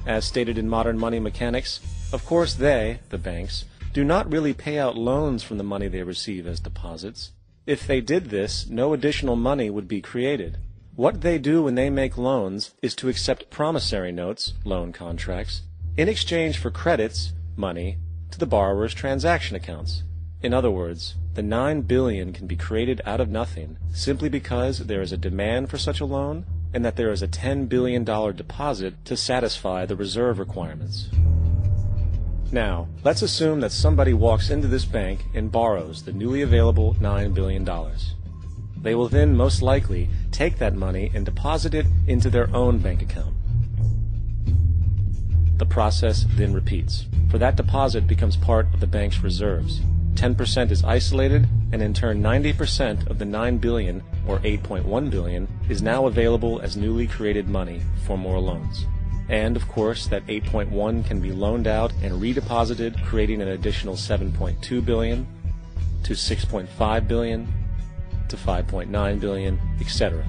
As stated in modern money mechanics, of course they, the banks, do not really pay out loans from the money they receive as deposits. If they did this, no additional money would be created. What they do when they make loans is to accept promissory notes, loan contracts, in exchange for credits, money, to the borrower's transaction accounts. In other words, the $9 billion can be created out of nothing simply because there is a demand for such a loan and that there is a $10 billion deposit to satisfy the reserve requirements. Now, let's assume that somebody walks into this bank and borrows the newly available $9 billion. They will then most likely take that money and deposit it into their own bank account. The process then repeats, for that deposit becomes part of the bank's reserves. 10% is isolated, and in turn 90% of the $9 billion, or $8.1 billion, is now available as newly created money for more loans. And, of course, that 8.1 can be loaned out and redeposited, creating an additional 7.2 billion, to 6.5 billion, to 5.9 billion, etc.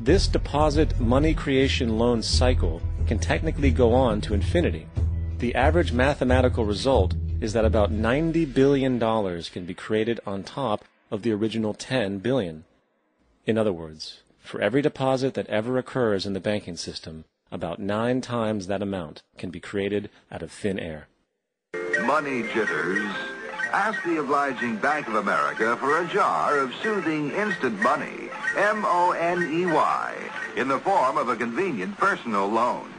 This deposit money creation loan cycle can technically go on to infinity. The average mathematical result is that about $90 billion can be created on top of the original $10 billion. In other words, for every deposit that ever occurs in the banking system, about 9 times that amount can be created out of thin air. Money jitters? Ask the obliging Bank of America for a jar of soothing instant money, M-O-N-E-Y, in the form of a convenient personal loan.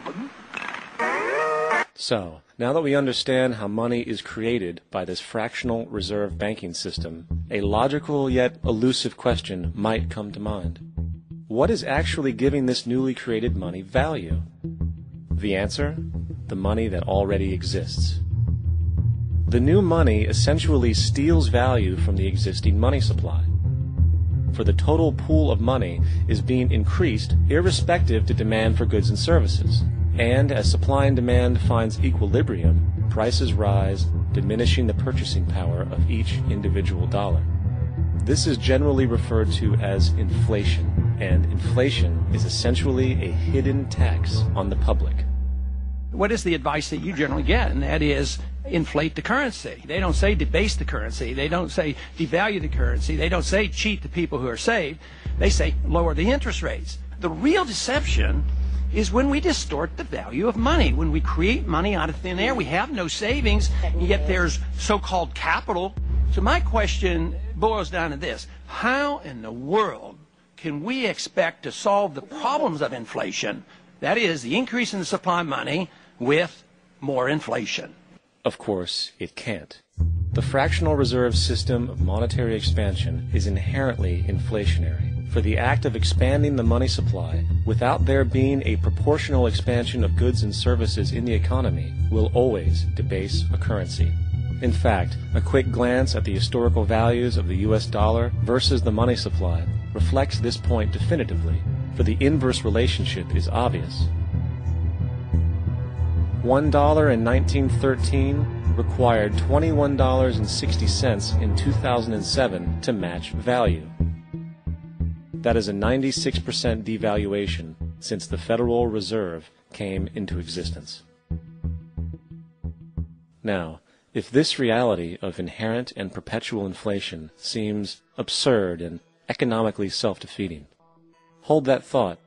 So, now that we understand how money is created by this fractional reserve banking system, a logical yet elusive question might come to mind. What is actually giving this newly created money value? The answer? The money that already exists. The new money essentially steals value from the existing money supply. For the total pool of money is being increased irrespective to demand for goods and services. And as supply and demand finds equilibrium, prices rise, diminishing the purchasing power of each individual dollar. This is generally referred to as inflation, and inflation is essentially a hidden tax on the public. What is the advice that you generally get? And that is, inflate the currency. They don't say debase the currency. They don't say devalue the currency. They don't say cheat the people who are saved. They say lower the interest rates. The real deception is when we distort the value of money. When we create money out of thin air, we have no savings, yet there's so-called capital. So my question boils down to this: how in the world can we expect to solve the problems of inflation, that is, the increase in the supply of money, with more inflation? Of course, it can't. The fractional reserve system of monetary expansion is inherently inflationary. For the act of expanding the money supply, without there being a proportional expansion of goods and services in the economy, will always debase a currency. In fact, a quick glance at the historical values of the US dollar versus the money supply reflects this point definitively, for the inverse relationship is obvious. $1 in 1913 required $21.60 in 2007 to match value. That is a 96% devaluation since the Federal Reserve came into existence. Now, if this reality of inherent and perpetual inflation seems absurd and economically self-defeating, hold that thought,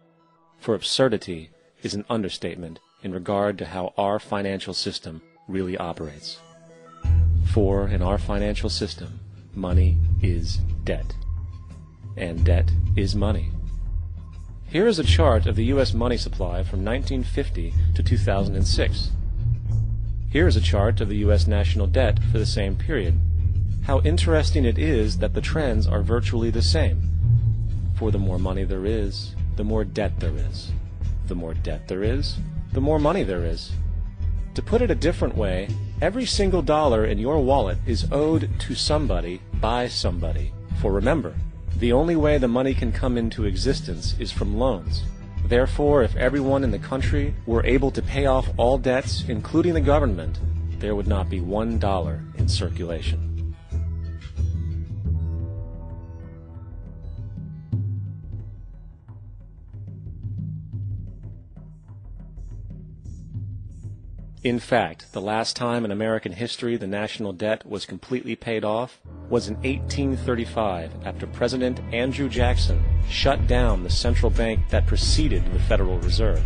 for absurdity is an understatement in regard to how our financial system really operates. For in our financial system, money is debt. And debt is money. Here is a chart of the U.S. money supply from 1950 to 2006. Here is a chart of the U.S. national debt for the same period. How interesting it is that the trends are virtually the same. For the more money there is, the more debt there is. The more debt there is, the more money there is. To put it a different way, every single dollar in your wallet is owed to somebody by somebody. For remember, the only way the money can come into existence is from loans. Therefore, if everyone in the country were able to pay off all debts, including the government, there would not be $1 in circulation. In fact, the last time in American history the national debt was completely paid off was in 1835 after President Andrew Jackson shut down the central bank that preceded the Federal Reserve.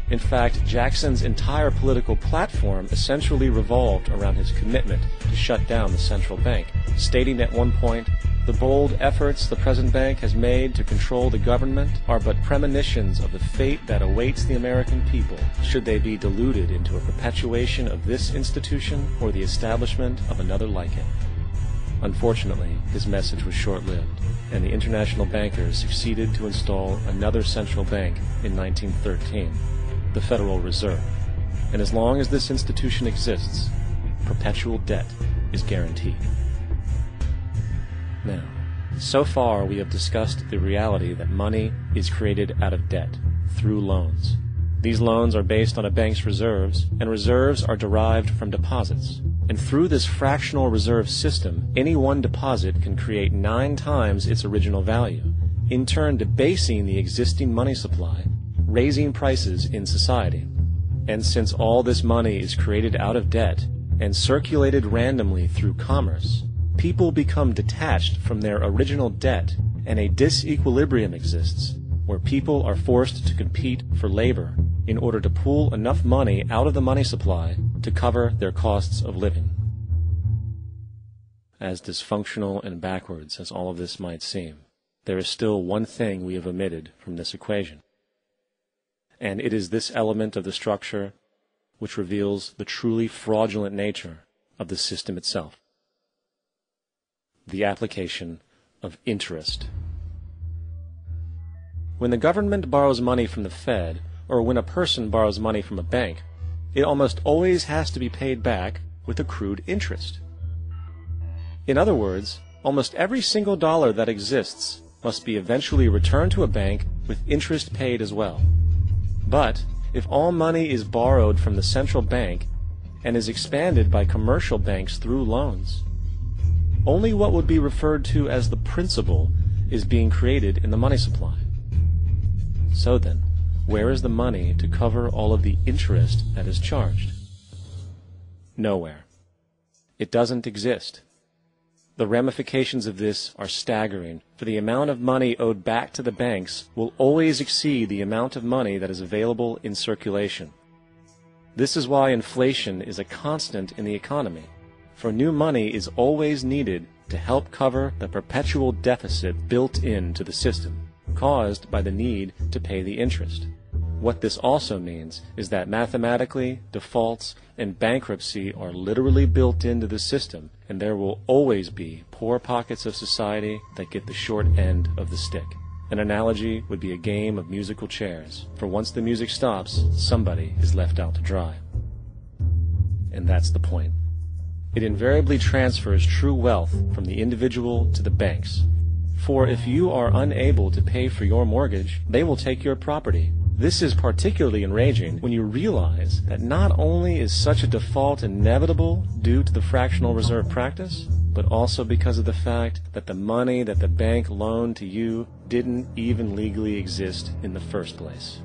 In fact, Jackson's entire political platform essentially revolved around his commitment to shut down the central bank, stating at one point, "The bold efforts the present bank has made to control the government are but premonitions of the fate that awaits the American people should they be deluded into a perpetuation of this institution or the establishment of another like it." Unfortunately, his message was short-lived, and the international bankers succeeded to install another central bank in 1913, the Federal Reserve. And as long as this institution exists, perpetual debt is guaranteed. Now, so far we have discussed the reality that money is created out of debt, through loans. These loans are based on a bank's reserves, and reserves are derived from deposits. And through this fractional reserve system, any one deposit can create 9 times its original value, in turn debasing the existing money supply, raising prices in society. And since all this money is created out of debt and circulated randomly through commerce, people become detached from their original debt, and a disequilibrium exists, where people are forced to compete for labor in order to pool enough money out of the money supply to cover their costs of living. As dysfunctional and backwards as all of this might seem, there is still one thing we have omitted from this equation. And it is this element of the structure which reveals the truly fraudulent nature of the system itself: the application of interest. When the government borrows money from the Fed, or when a person borrows money from a bank, it almost always has to be paid back with accrued interest. In other words, almost every single dollar that exists must be eventually returned to a bank with interest paid as well. But if all money is borrowed from the central bank and is expanded by commercial banks through loans, only what would be referred to as the principal is being created in the money supply. So then, where is the money to cover all of the interest that is charged? Nowhere. It doesn't exist. The ramifications of this are staggering, for the amount of money owed back to the banks will always exceed the amount of money that is available in circulation. This is why inflation is a constant in the economy, for new money is always needed to help cover the perpetual deficit built into the system, caused by the need to pay the interest. What this also means is that mathematically, defaults and bankruptcy are literally built into the system, and there will always be poor pockets of society that get the short end of the stick. An analogy would be a game of musical chairs, for once the music stops, somebody is left out to dry. And that's the point. It invariably transfers true wealth from the individual to the banks. For if you are unable to pay for your mortgage, they will take your property. This is particularly enraging when you realize that not only is such a default inevitable due to the fractional reserve practice, but also because of the fact that the money that the bank loaned to you didn't even legally exist in the first place.